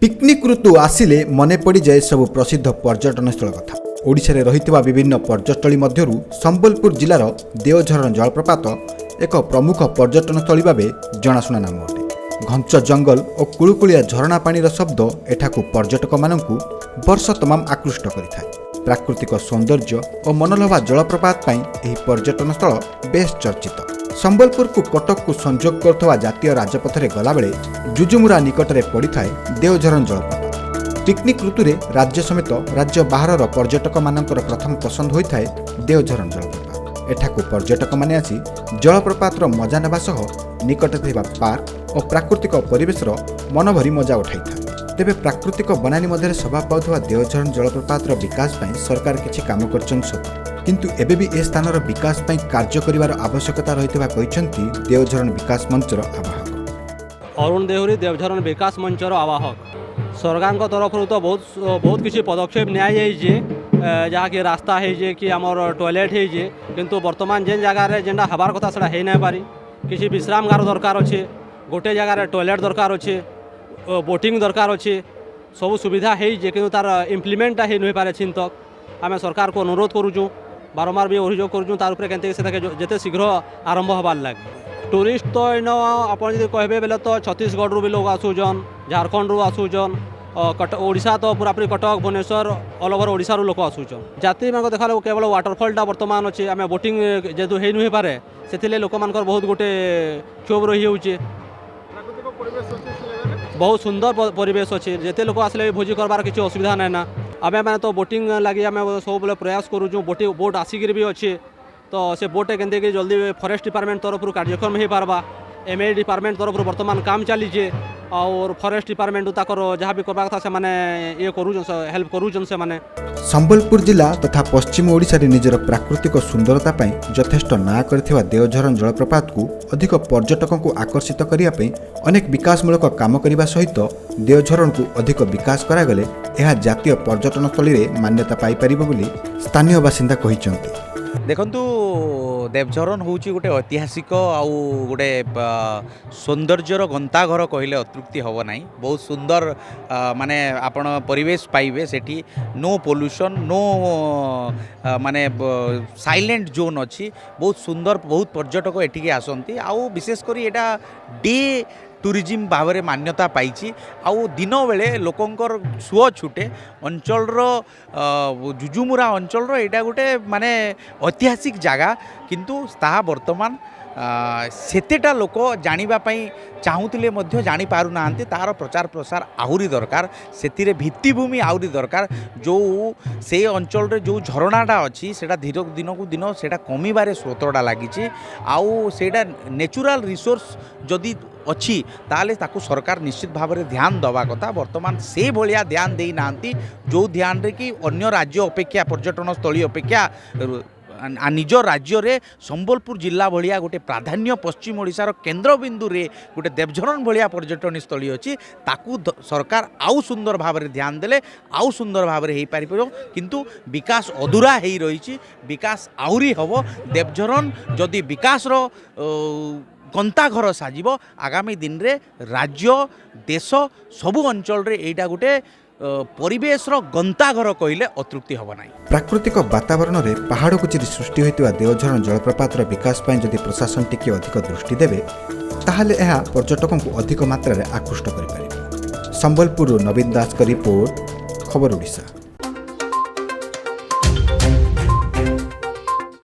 Picnic ऋतु आसिले मने पड़ी जाए सब प्रसिद्ध पर्यटन स्थल कथा। ओडिशा रे रहितबा विभिन्न पर्यटनस्थली मध्यरु संबलपुर जिलार देवझरण जलप्रपात एक प्रमुख पर्यटन स्थली भाबे जनाशुना नाम अटे। घंच जंगल और कुळुकुळिया झरणा पानीर शब्द एठाकू पर्यटक मानकू वर्ष तमाम आकृष्ट करिथाय। प्राकृतिक सौंदर्य और मनलोभा जलप्रपात पई एही पर्यटन स्थल बेस चर्चित। संबलपुर को कटक को संयोग करथवा जातीय राजपथ रे गला बेले जुजुमुरा निकटरे पड़िथाय देवझरण जलप्रपात। पिकनिक ऋतु रे राज्य समेत राज्य बाहर पर्यटक मानकर प्रथम पसंद होइथाय देवझरण जलप्रपात। एठाकू पर्यटक माने आसी जलप्रपातर मजा नेबा सह निकटरे थिबा पार्क और प्राकृतिक परिवेशर मनभरी मजा उठाइथाय। तेबे प्राकृतिक बनानी मध्य सभा पाउथवा देवझरण जलप्रपातर विकास पई सरकार किछि काम करछन सत, किंतु एबे भी ए स्थानर विकास पई कार्य करिवार आवश्यकता रहितबा कहिसंती देवझरण विकास मंचर आवाहक अरुण देहुरी देवझरण विकास मंचर आवाहक। सरकार तरफ तो बहुत किसी पदक्षेप निया जहाँ कि रास्ता है कि आमर टॉयलेट है किंतु वर्तमान जेन जगार जेनटा हबार कथा सेटा है ना पारी। किसी विश्राम गार दरकार अच्छे, गोटे जगार टॉयलेट दरकार अच्छे, बोटिंग दरकार अच्छे, सब सुविधा है कि तार इम्प्लीमेंटा हो नहीं पारे छिन तक। आम सरकार को अनुरोध करूँ, बारंबार भी अभियोग करूँ तार उपरे केनते जेते शीघ्र आरंभ हबार लगे। टूरिस्ट तो इन आप कहबे बेले तो छत्तीसगढ़ रू भी लोग आसुचन, झारखंड रू आसुचन, ओडिशा तो पूरापूरी कटक भुवनेश्वर ऑल ओवर ओडिशा रू लोक आसुचन। जाति मान देखा केवल वाटरफॉलटा वर्तमान अच्छे आम बोटिंग जेहेतु हो नहीं पारे से लोक मान बहुत गोटे क्षोभ रही होचे। बहुत सुंदर परिवेश अच्छे, जिते लोक आसले भोजी करबार किसी असुविधा ना ना। आम मैंने तो बोटिंग लगी आम सब बेले प्रयास करूँ। बोट आसिक भी अच्छे तो से बोटे के जल्दी फॉरेस्ट डिपार्टमेंट तरफ कार्यक्रम हो पार्बा। एमए डिपार्टमेंट तरफ बर्तमान काम चलीजे और फॉरेस्ट डिपार्टमेंट ताकर जहाँ भी करबा कथा से माने ये हेल्प करूछन से माने। संबलपुर जिला तथा पश्चिम ओडिशा रे निजर प्राकृतिक सुंदरता पई यथेष्ट ना करथिबा देवझरण जलप्रपात को अधिक पर्यटकों को आकर्षित करिया पई अनेक विकासमूलक काम करिबा सहित देवझरण को अधिक विकास करागले यह जातीय पर्यटन स्थली रे मान्यता पाई परिबो बोली स्थानीय बासिंदा कहिसंती। देखंतु देवझरण हूँ गोटे ऐतिहासिक आउ गोटे सौंदर्यर गंताघर कहले अतृप्ति हम ना। बहुत सुंदर माने आपण परिवेश पाइबे सेठी। नो पोल्यूशन, नो माने साइलेंट जोन अच्छी। बहुत सुंदर, बहुत पर्यटक एटिके आसंती। आउ विशेषकर एटा डे टूरिज्म भाव में मान्यता पाई। आउ दिन बेले लोकंकर सुअ छुटे अंचल जुजुमुरा अंचल एटा गोटे माने ऐतिहासिक जगह, किंतु ताहा वर्तमान सेतेटा लोक जानिबापई चाहूले मध्य जानी पारु नाहांती। तार प्रचार प्रसार आहुरी दरकार, सेतिरे भित्तिभूमि आहुरी दरकार। जो से अंचल रे जो झरणाटा अच्छी सेटा धीरे दिन को दिन सेटा कमिबारे स्रोतटा लागिछि। आउ सेटा नेचुरल रिसोर्स जदि अच्छी ताले ताकू सरकार निश्चित भाव में ध्यान दवा कथा। वर्तमान से भलिया ध्यान दे नांती जो ध्यान रे कि अन्य राज्य अपेक्षा पर्यटन स्थली अपेक्षा निज राज्य रे संबलपुर जिला भलिया गोटे प्राधान्य पश्चिम ओडिशार केन्द्र बिंदु रे गोटे देवझरण भलिया पर्यटन स्थली अच्छी। ताकू सरकार आउ सुंदर भाव में ध्यान देले आउ सुंदर भाव में हो पारि, किंतु विकास अधूरा हो रही। विकास आहुरी हम। देवझरण जदि विकास गंताघर साजिब आगामी दिन रे राज्य देश सबु अंचल रे एटा गोटे परिवेशर गंताघर कहले अतृप्ति हम ना। प्राकृतिक वातावरण रे पहाड़ को चिरी सृष्टि होइतिबा देवझरण जलप्रपातर विकास पई जदि प्रशासन टिके अधिक दृष्टि देबे ताहाले एहा पर्यटकों को अधिक मात्रा रे आकृष्ट करि पारिबे। संबलपुर नवीन दास का रिपोर्ट, खबर ओडिशा।